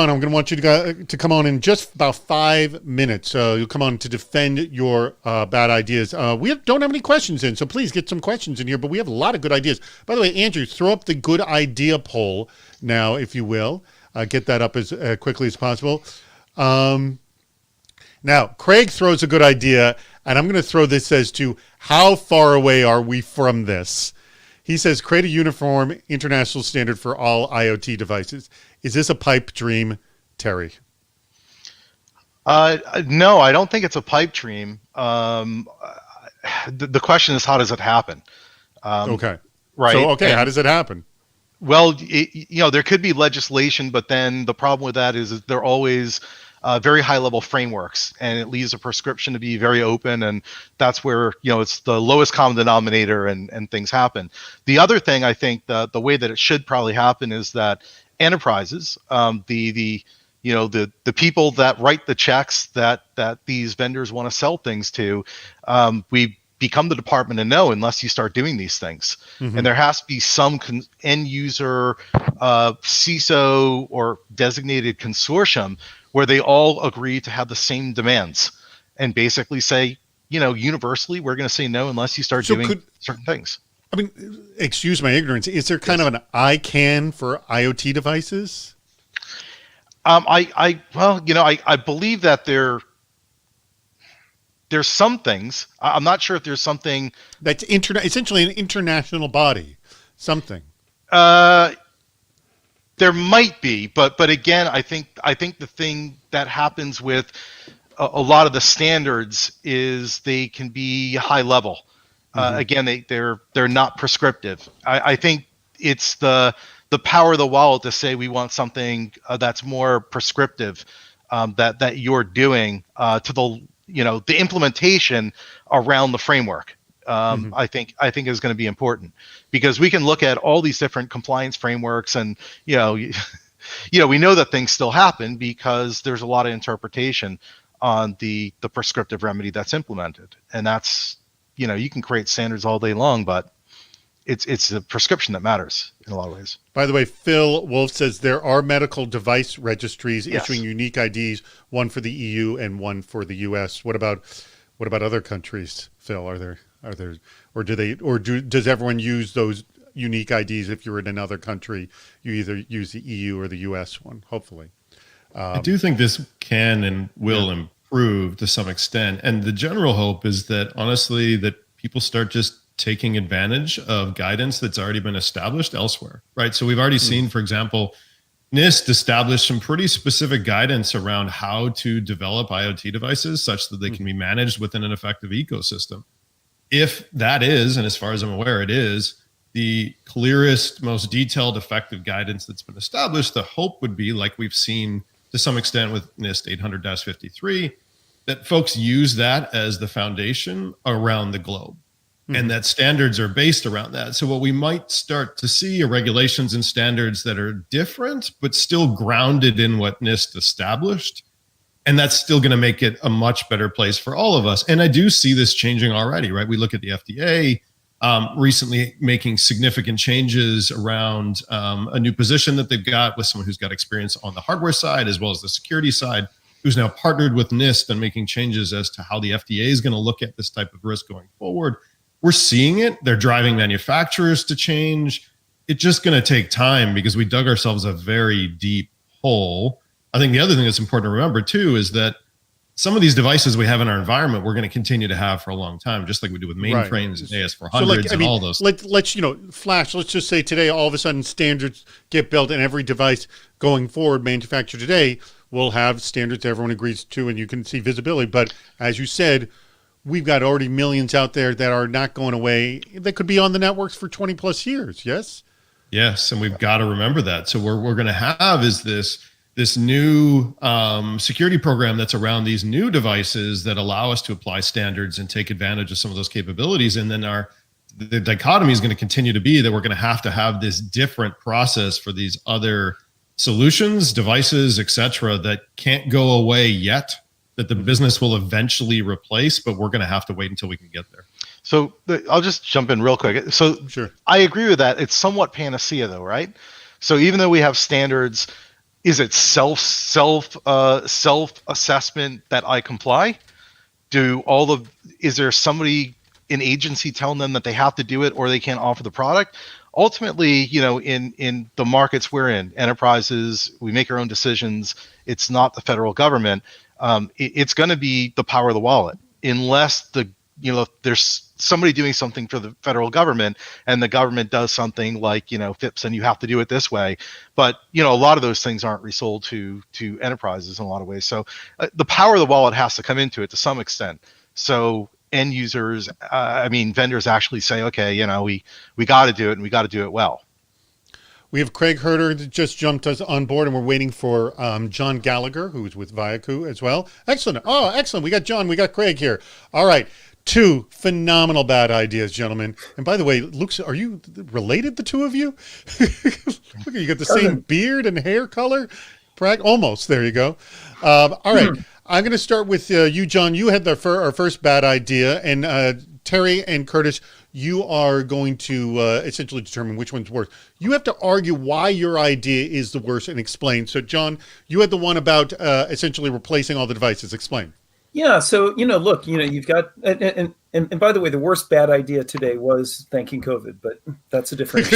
I'm going to want you to come on in just about 5 minutes. You'll come on to defend your bad ideas. We don't have any questions in, so please get some questions in here. But we have a lot of good ideas. By the way, Andrew, throw up the good idea poll now, if you will. Get that up as quickly as possible. Now, Craig throws a good idea, and I'm going to throw this as to how far away are we from this? He says, create a uniform international standard for all IoT devices. Is this a pipe dream, Terry? No, I don't think it's a pipe dream. The question is, how does it happen? Okay. Right. So, okay, how does it happen? Well, there could be legislation, but then the problem with that is they're always very high-level frameworks, and it leaves a prescription to be very open, and that's where it's the lowest common denominator, and things happen. The other thing I think the way that it should probably happen is that enterprises, the people that write the checks that these vendors want to sell things to, we become the department of no unless you start doing these things. Mm-hmm. And there has to be some end user CISO or designated consortium where they all agree to have the same demands and basically say, universally, we're going to say no unless you start doing certain things. I mean, excuse my ignorance. Is there kind of an ICANN for IoT devices? I believe that there's some things. I'm not sure if there's something that's essentially an international body. Something. There might be, but again, I think the thing that happens with a lot of the standards is they can be high level. Mm-hmm. Again, they're not prescriptive. I think it's the power of the wallet to say we want something that's more prescriptive, that you're doing to the implementation around the framework. Mm-hmm. I think is going to be important because we can look at all these different compliance frameworks, and we know that things still happen because there's a lot of interpretation on the prescriptive remedy that's implemented, and that's you can create standards all day long, but it's the prescription that matters in a lot of ways. By the way, Phil Wolf says there are medical device registries issuing unique IDs, one for the EU and one for the US. What about other countries, Phil? Are there, or does everyone use those unique IDs? If you're in another country, you either use the EU or the US one, hopefully. I do think this can and will improve to some extent. And the general hope is that, honestly, that people start just taking advantage of guidance that's already been established elsewhere, right? So we've already seen, for example, NIST established some pretty specific guidance around how to develop IoT devices such that they can be managed within an effective ecosystem. If that is, and as far as I'm aware, it is, the clearest, most detailed, effective guidance that's been established, the hope would be, like we've seen to some extent with NIST 800-53, that folks use that as the foundation around the globe. And that standards are based around that. So what we might start to see are regulations and standards that are different, but still grounded in what NIST established. And that's still going to make it a much better place for all of us. And I do see this changing already, right? We look at the FDA recently making significant changes around a new position that they've got with someone who's got experience on the hardware side as well as the security side, who's now partnered with NIST and making changes as to how the FDA is going to look at this type of risk going forward. we're seeing it. They're driving manufacturers to change. It's just going to take time because we dug ourselves a very deep hole. I think the other thing that's important to remember too is that some of these devices we have in our environment, we're going to continue to have for a going time, just like we do with mainframes and AS400s and all those. Let's Flash. Let's just say today, all of a sudden, standards get built, and every device going forward, manufactured today, will have standards everyone agrees to, and you can see visibility. But as you said, we've got already millions out there that are not going away. That could be on the networks for 20 plus years. Yes. Yes, and we've got to remember that. So what we're going to have is this new security program that's around these new devices that allow us to apply standards and take advantage of some of those capabilities. And then the dichotomy is going to continue to be that we're going to have this different process for these other solutions, devices, et cetera, that can't go away yet, that the business will eventually replace, but we're going to have to wait until we can get there. So I'll just jump in real quick. So Sure. I agree with that. It's somewhat panacea though, right? So even though we have standards, is it self assessment that I comply? Is there somebody, an agency telling them that they have to do it or they can't offer the product? Ultimately, in the markets we're in, enterprises, we make our own decisions. It's not the federal government. It's going to be the power of the wallet, unless there's somebody doing something for the federal government and the government does something like, FIPS, and you have to do it this way. But, a lot of those things aren't resold to enterprises in a lot of ways. So the power of the wallet has to come into it to some extent. So end users, vendors actually say, okay, we got to do it and we got to do it well. We have Craig Herter that just jumped us on board, and we're waiting for John Gallagher, who's with Viaku as well. Excellent. Oh, excellent. We got John. We got Craig here. All right. 2 phenomenal bad ideas, gentlemen. And by the way, Luke, are you related, the two of you? Look, you got the same beard and hair color. Almost. There you go. All right. I'm going to start with you, John. You had our first bad idea, and Terry and Curtis, you are going to essentially determine which one's worse. You have to argue why your idea is the worst and explain. So, John, you had the one about essentially replacing all the devices. Explain. Yeah. So, look, you've got, and by the way, the worst bad idea today was thanking COVID, but that's a different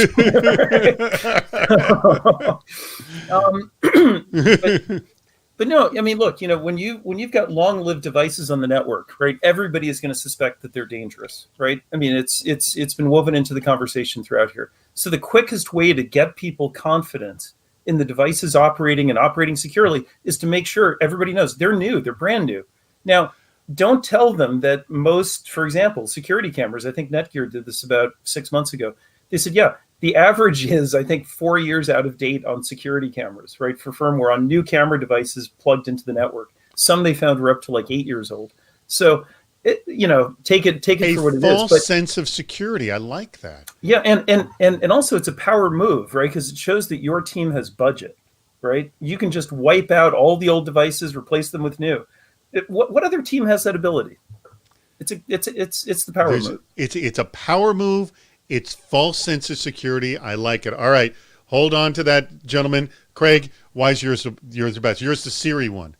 But no, look, when you've got long-lived devices on the network, right? Everybody is going to suspect that they're dangerous, right? It's been woven into the conversation throughout here. So the quickest way to get people confident in the devices operating and operating securely is to make sure everybody knows they're new, they're brand new. Now, don't tell them that most, for example, security cameras, I think Netgear did this about 6 months ago. They said, yeah, the average is, I think, 4 years out of date on security cameras, right? For firmware on new camera devices plugged into the network. Some they found were up to like 8 years old. So, take it for what it is. A false sense of security. I like that. Yeah, and also it's a power move, right? Because it shows that your team has budget, right? You can just wipe out all the old devices, replace them with new. What other team has that ability? It's the power move. It's a power move. It's false sense of security. I like it. All right, hold on to that, gentlemen. Craig, why is yours the best? Yours the Siri one.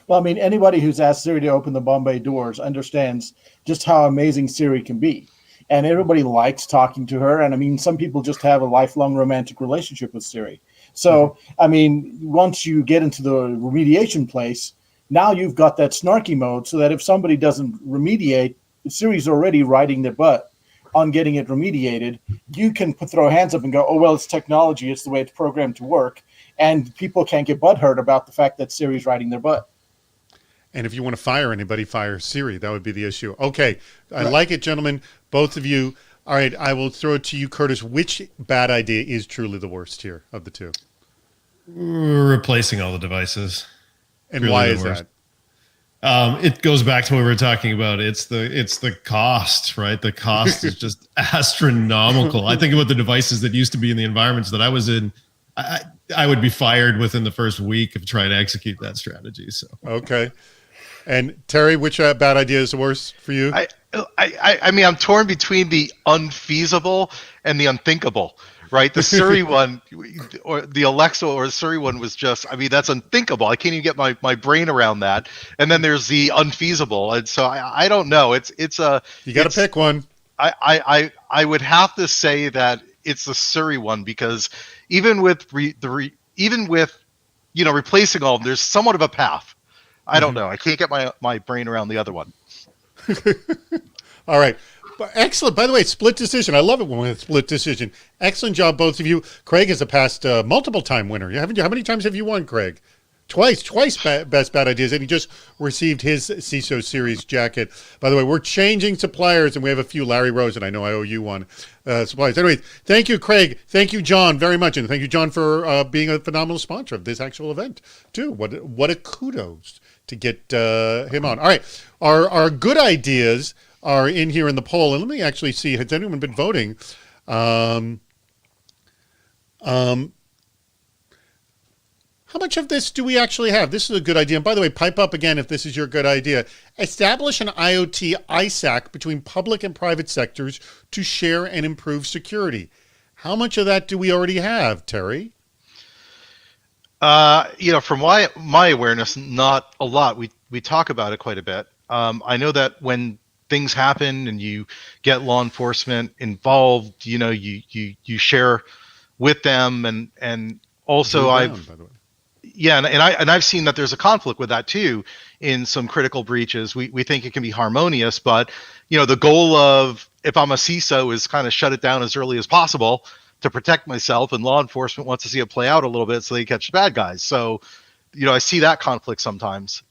Well, anybody who's asked Siri to open the Bombay doors understands just how amazing Siri can be, and everybody likes talking to her. And some people just have a lifelong romantic relationship with Siri. So, once you get into the remediation place, now you've got that snarky mode so that if somebody doesn't remediate, Siri's already riding their butt on getting it remediated. You can throw hands up and go, oh, well, it's technology. It's the way it's programmed to work. And people can't get butthurt about the fact that Siri's riding their butt. And if you want to fire anybody, fire Siri. That would be the issue. Okay. I like it, gentlemen. Both of you. All right. I will throw it to you, Curtis. Which bad idea is truly the worst here of the two? Replacing all the devices. And really why is that? It goes back to what we were talking about. It's the cost, right? The cost is just astronomical. I think about the devices that used to be in the environments that I was in. I would be fired within the first week of trying to execute that strategy. So okay. And Terry, which bad idea is the worst for you? I'm torn between the unfeasible and the unthinkable. Right, the Siri one, or the Alexa or the Siri one was just, that's unthinkable. I can't even get my brain around that. And then there's the unfeasible, and so I don't know. You got to pick one. I would have to say that it's the Surrey one, because even with replacing all of them, there's somewhat of a path. I don't know. I can't get my brain around the other one. All right. Excellent. By the way, split decision. I love it when we have split decision. Excellent job, both of you. Craig is a past multiple-time winner. Haven't you? How many times have you won, Craig? Twice best bad ideas, and he just received his CISO series jacket. By the way, we're changing suppliers, and we have a few. Larry Rose, and I know I owe you one. Suppliers. Anyway, thank you, Craig. Thank you, John, very much, and thank you, John, for being a phenomenal sponsor of this actual event too. What a kudos to get him on. All right, our good ideas are in here in the poll, and let me actually see. Has anyone been voting? How much of this do we actually have? This is a good idea. And by the way, pipe up again if this is your good idea. Establish an IoT ISAC between public and private sectors to share and improve security. How much of that do we already have, Terry? From my awareness, not a lot. We talk about it quite a bit. I know that when things happen and you get law enforcement involved, you share with them, and also by the way. Yeah, and I've seen that there's a conflict with that too in some critical breaches. We think it can be harmonious, but the goal of, if I'm a CISO, is kind of shut it down as early as possible to protect myself, and law enforcement wants to see it play out a little bit so they catch the bad guys. So, I see that conflict sometimes.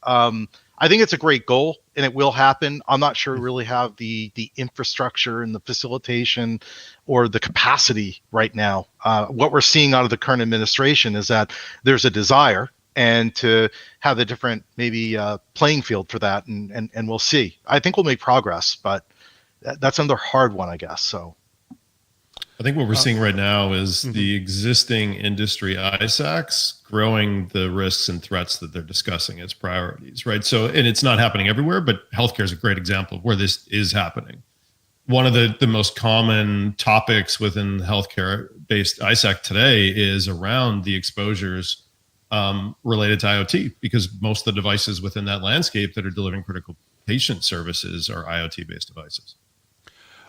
I think it's a great goal, and it will happen. I'm not sure we really have the infrastructure and the facilitation or the capacity right now. What we're seeing out of the current administration is that there's a desire, and to have a different maybe playing field for that, and we'll see. I think we'll make progress, but that's another hard one, I guess. So I think what we're seeing right now is the existing industry ISACs growing the risks and threats that they're discussing as priorities, right? So, and it's not happening everywhere, but healthcare is a great example of where this is happening. One of the most common topics within healthcare-based ISAC today is around the exposures related to IoT, because most of the devices within that landscape that are delivering critical patient services are IoT-based devices.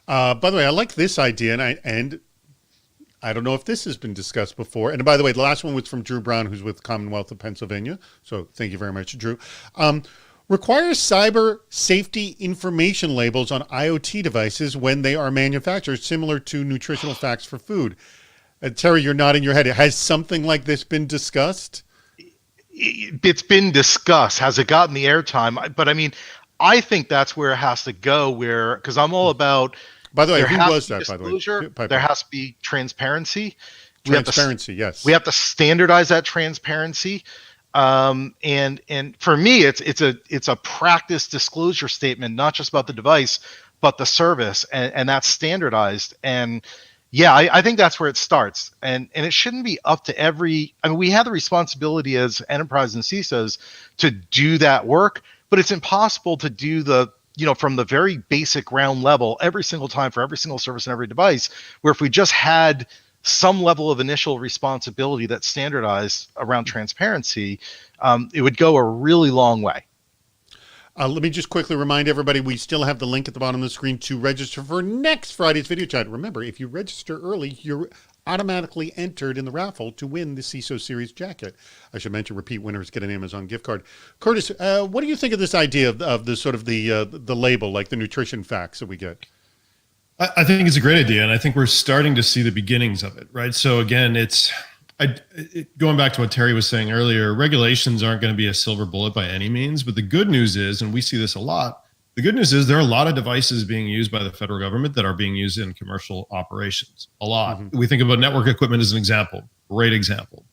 By the way, I like this idea, and I don't know if this has been discussed before. And by the way, the last one was from Drew Brown, who's with Commonwealth of Pennsylvania. So thank you very much, Drew. Requires cyber safety information labels on IoT devices when they are manufactured, similar to nutritional facts for food. Terry, you're nodding your head. Has something like this been discussed? It's been discussed. Has it gotten the airtime? But I mean, I think that's where it has to go, because I'm all about... By the way, who was that, by the way? There has to be transparency. Transparency, yes. We have to standardize that transparency. And for me, it's a practice disclosure statement, not just about the device, but the service, and that's standardized. And yeah, I think that's where it starts. And it shouldn't be up to we have the responsibility as enterprise and CISOs to do that work, but it's impossible to do from the very basic ground level every single time for every single service and every device, where if we just had some level of initial responsibility that's standardized around transparency, it would go a really long way. Let me just quickly remind everybody, we still have the link at the bottom of the screen to register for next Friday's video chat. Remember, if you register early, you're automatically entered in the raffle to win the CISO Series jacket. I should mention repeat winners get an Amazon gift card. Curtis, what do you think of this idea of the sort of the label, like the nutrition facts that we get? I think it's a great idea, and I think we're starting to see the beginnings of it, right? So again, going back to what Terry was saying earlier, regulations aren't going to be a silver bullet by any means, but the good news is, and we see this a lot, the good news is there are a lot of devices being used by the federal government that are being used in commercial operations. A lot. We think about network equipment as an example. Great example.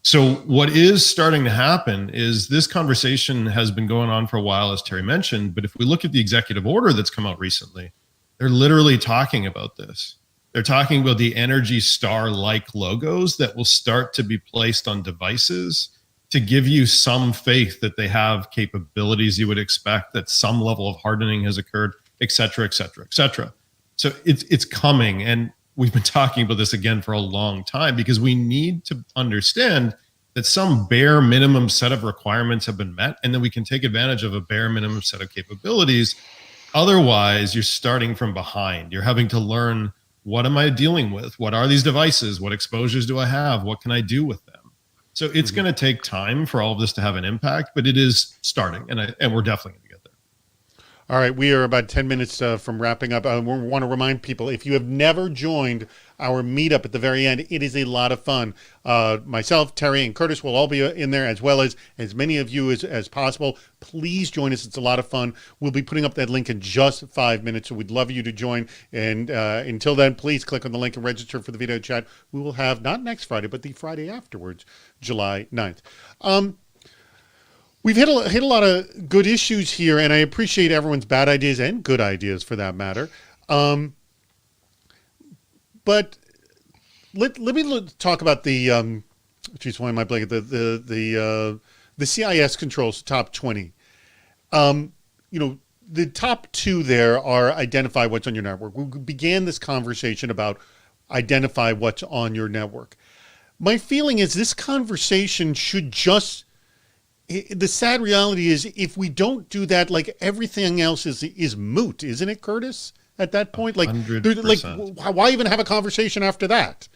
So what is starting to happen is this conversation has been going on for a while, as Terry mentioned, but if we look at the executive order that's come out recently, they're literally talking about this. They're talking about the Energy Star-like logos that will start to be placed on devices to give you some faith that they have capabilities you would expect, that some level of hardening has occurred, et cetera, et cetera, et cetera. So it's coming. And we've been talking about this again for a long time, because we need to understand that some bare minimum set of requirements have been met, and then we can take advantage of a bare minimum set of capabilities Otherwise, you're starting from behind. You're having to learn, what am I dealing with? What are these devices? What exposures do I have? What can I do with them? So it's going to take time for all of this to have an impact, but it is starting, and we're definitely going to get there. All right, we are about 10 minutes from wrapping up. We want to remind people, if you have never joined our meetup at the very end, it is a lot of fun. Myself, Terry, and Curtis will all be in there, as well as many of you as possible. Please join us. It's a lot of fun. We'll be putting up that link in just 5 minutes, so we'd love you to join. And until then, please click on the link and register for the video chat. We will have, not next Friday, but the Friday afterwards, July 9th. We've hit a lot of good issues here, and I appreciate everyone's bad ideas and good ideas for that matter. But let me talk about the geez, why am I blanking? The CIS controls top 20. The top 2 there are identify what's on your network. We began this conversation about identify what's on your network. My feeling is this conversation should just, the sad reality is, if we don't do that, like, everything else is moot, isn't it, Curtis? At that point, like, 100%. Why even have a conversation after that?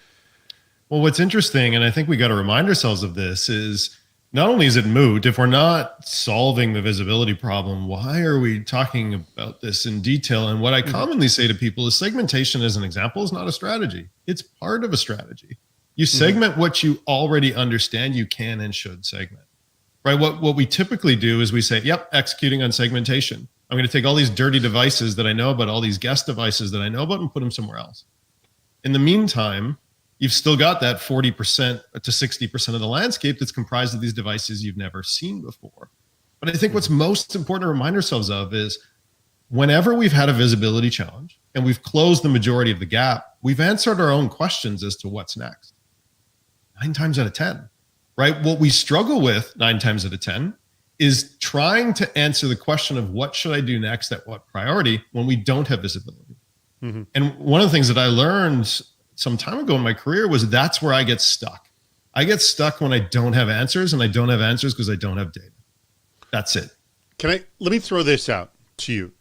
Well, what's interesting, and I think we got to remind ourselves of this, is not only is it moot, if we're not solving the visibility problem, why are we talking about this in detail? And what I commonly say to people is segmentation, as an example, is not a strategy. It's part of a strategy. You segment what you already understand you can and should segment. Right. What we typically do is we say, yep, executing on segmentation. I'm going to take all these dirty devices that I know about, all these guest devices that I know about, and put them somewhere else. In the meantime, you've still got that 40% to 60% of the landscape that's comprised of these devices you've never seen before. But I think what's most important to remind ourselves of is, whenever we've had a visibility challenge and we've closed the majority of the gap, we've answered our own questions as to what's next. 9 times out of 10. Right? What we struggle with 9 times out of 10 is trying to answer the question of what should I do next at what priority when we don't have visibility. And one of the things that I learned some time ago in my career was that's where I get stuck. I get stuck when I don't have answers, and I don't have answers because I don't have data. That's it. Let me throw this out to you.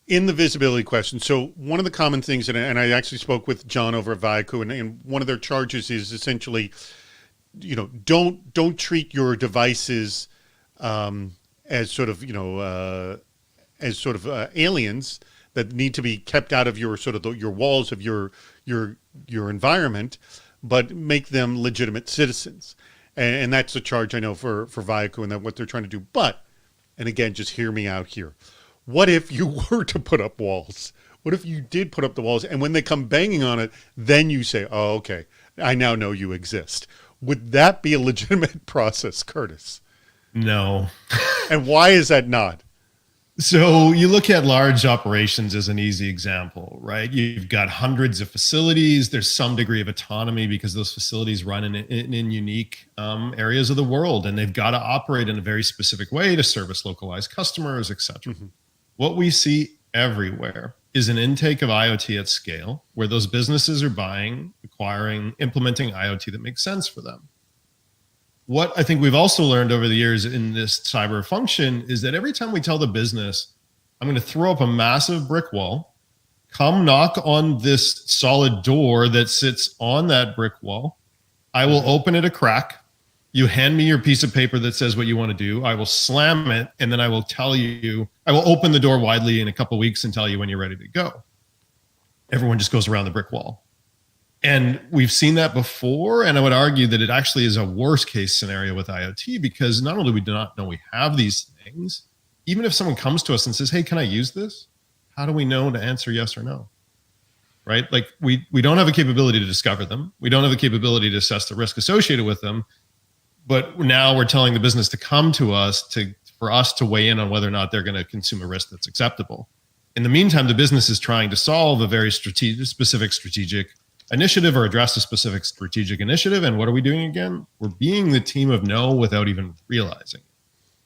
In the visibility question, so one of the common things, and I actually spoke with John over at Viaku, and one of their charges is essentially, don't treat your devices as sort of aliens that need to be kept out of your your walls of your environment, but make them legitimate citizens. And that's a charge I know for Viaku, and that what they're trying to do. But, and again, just hear me out here. What if you were to put up walls? What if you did put up the walls, and when they come banging on it, then you say, oh, okay, I now know you exist? Would that be a legitimate process, Curtis? No. And why is that not? So you look at large operations as an easy example, right? You've got hundreds of facilities. There's some degree of autonomy because those facilities run in unique areas of the world, and they've got to operate in a very specific way to service localized customers, et cetera. What we see everywhere is an intake of IoT at scale, where those businesses are buying, acquiring, implementing IoT that makes sense for them. What I think we've also learned over the years in this cyber function is that every time we tell the business, I'm going to throw up a massive brick wall, come knock on this solid door that sits on that brick wall, I will open it a crack. You hand me your piece of paper that says what you want to do. I will slam it, and then I will tell you, I will open the door widely in a couple of weeks and tell you when you're ready to go. Everyone just goes around the brick wall. And we've seen that before, and I would argue that it actually is a worst case scenario with IoT, because not only do we not know we have these things, even if someone comes to us and says, hey, can I use this? How do we know to answer yes or no? Right? Like we don't have a capability to discover them. We don't have the capability to assess the risk associated with them. But now we're telling the business to come to us for us to weigh in on whether or not they're going to consume a risk that's acceptable. In the meantime, the business is trying to solve a very specific strategic initiative or address a specific strategic initiative. And what are we doing again? We're being the team of no without even realizing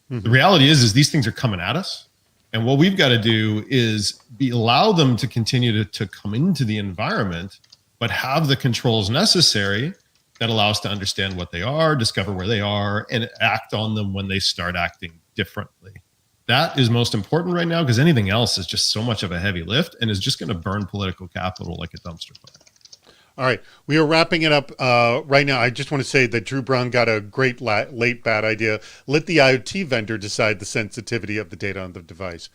it. The reality is these things are coming at us. And what we've got to do is allow them to continue to come into the environment, but have the controls necessary that allow us to understand what they are, discover where they are, and act on them when they start acting differently. That is most important right now, because anything else is just so much of a heavy lift and is just going to burn political capital like a dumpster fire. All right, we are wrapping it up right now. I just want to say that Drew Brown got a great late bad idea. Let the IoT vendor decide the sensitivity of the data on the device.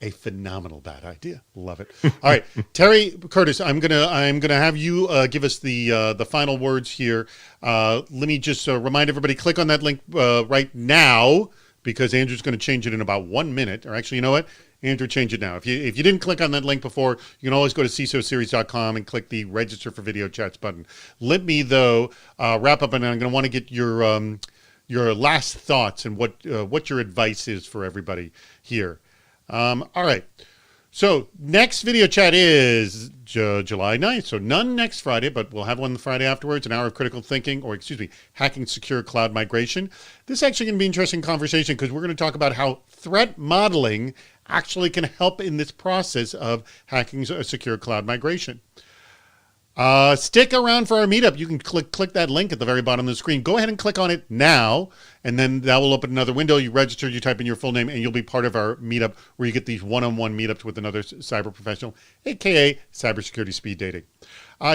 A phenomenal bad idea. Love it. All right, Terry Curtis, I'm gonna have you give us the final words here. Let me just remind everybody: click on that link right now, because Andrew's going to change it in about 1 minute. Or actually, you know what? Andrew, change it now. If you didn't click on that link before, you can always go to CISOseries.com and click the register for video chats button. Let me, though, wrap up, and I'm going to want to get your last thoughts and what your advice is for everybody here. All right. So next video chat is July 9th. So none next Friday, but we'll have one the Friday afterwards, an hour of critical thinking, or excuse me, hacking secure cloud migration. This is actually going to be an interesting conversation, because we're going to talk about how threat modeling actually can help in this process of hacking a secure cloud migration. Stick around for our meetup. You can click that link at the very bottom of the screen. Go ahead and click on it now, and then that will open another window. You register, you type in your full name, and you'll be part of our meetup, where you get these one-on-one meetups with another cyber professional, aka cybersecurity speed dating.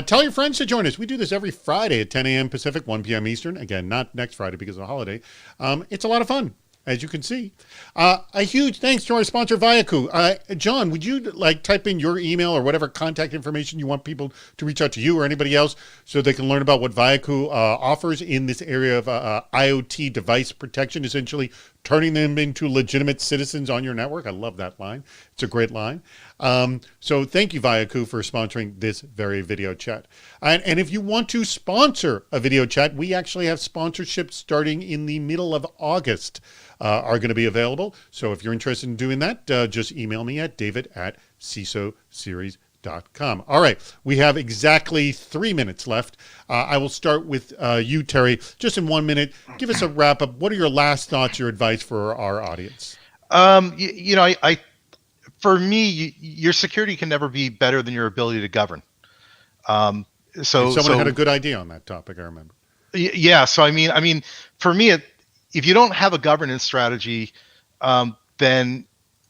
Tell your friends to join us. We do this every Friday at 10 a.m. Pacific, 1 p.m. Eastern. Again, not next Friday because of the holiday. It's a lot of fun, as you can see. A huge thanks to our sponsor, Viaku. John, would you type in your email or whatever contact information you want people to reach out to you or anybody else, so they can learn about what Viaku offers in this area of IoT device protection, essentially turning them into legitimate citizens on your network? I love that line. It's a great line. So thank you, Viaku, for sponsoring this very video chat. And if you want to sponsor a video chat, we actually have sponsorships starting in the middle of August are going to be available. So if you're interested in doing that, just email me at david@cisoseries.com. All right, we have exactly 3 minutes left. I will start with you, Terry. Just in 1 minute, give us a wrap up. What are your last thoughts, your advice for our audience? For me, your security can never be better than your ability to govern. Someone had a good idea on that topic, I remember. Yeah. So I mean, for me, if you don't have a governance strategy, then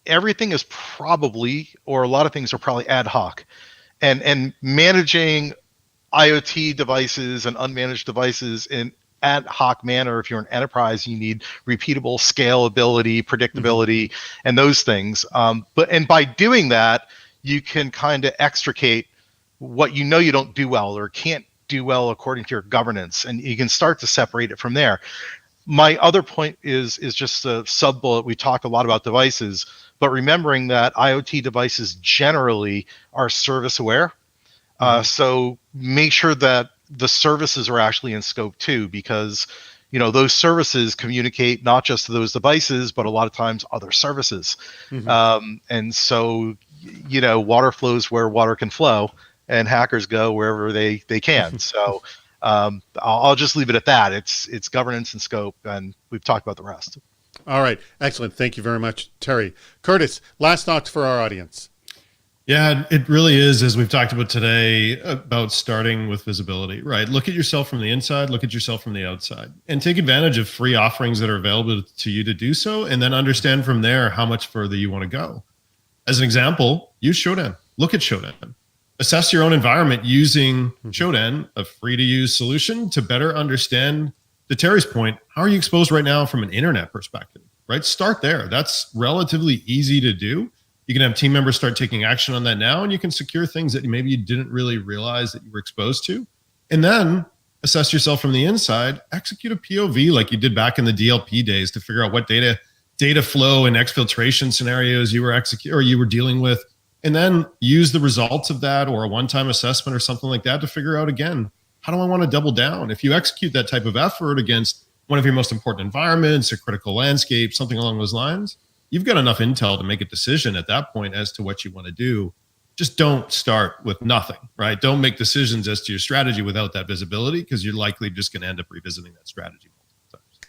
everything is probably, or a lot of things are probably ad hoc, and managing IoT devices and unmanaged devices in ad hoc manner. If you're an enterprise, you need repeatable scalability, predictability, and those things. But by doing that, you can kind of extricate what you know you don't do well or can't do well according to your governance, and you can start to separate it from there. My other point is just a sub bullet. We talk a lot about devices, but remembering that IoT devices generally are service aware. So make sure that the services are actually in scope too, because those services communicate not just to those devices, but a lot of times other services. And so water flows where water can flow, and hackers go wherever they can. So I'll just leave it at that. It's governance and scope, and we've talked about the rest. All right, excellent. Thank you very much, Terry. Curtis, last thoughts for our audience. Yeah, it really is, as we've talked about today, about starting with visibility, right? Look at yourself from the inside, look at yourself from the outside, and take advantage of free offerings that are available to you to do so, and then understand from there how much further you want to go. As an example, use Shodan. Look at Shodan. Assess your own environment using Shodan, a free-to-use solution, to better understand, to Terry's point, how are you exposed right now from an internet perspective, right? Start there. That's relatively easy to do. You can have team members start taking action on that now, and you can secure things that maybe you didn't really realize that you were exposed to. And then assess yourself from the inside, execute a POV like you did back in the DLP days to figure out what data flow and exfiltration scenarios you were dealing with. And then use the results of that or a one-time assessment or something like that to figure out, again, how do I want to double down? If you execute that type of effort against one of your most important environments, a critical landscape, something along those lines, you've got enough intel to make a decision at that point as to what you want to do. Just don't start with nothing, right? Don't make decisions as to your strategy without that visibility, because you're likely just going to end up revisiting that strategy multiple times.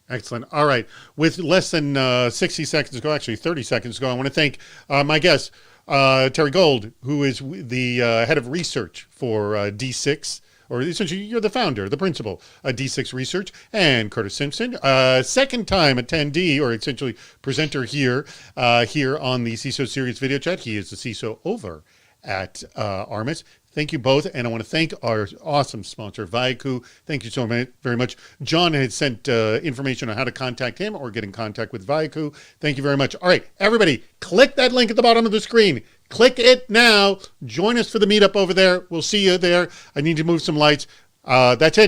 Excellent. All right. With less than 60 seconds to go, actually 30 seconds to go, I want to thank my guest, Terry Gold, who is the head of research for D6, or essentially you're the founder, the principal, D6 Research, and Curtis Simpson, second time attendee, or essentially presenter here on the CISO Series video chat. He is the CISO over at Armis. Thank you both, and I want to thank our awesome sponsor, Viaku. Thank you so very much. John had sent information on how to contact him or get in contact with Viaku. Thank you very much. All right, everybody, click that link at the bottom of the screen. Click it now. Join us for the meetup over there. We'll see you there. I need to move some lights. That's it.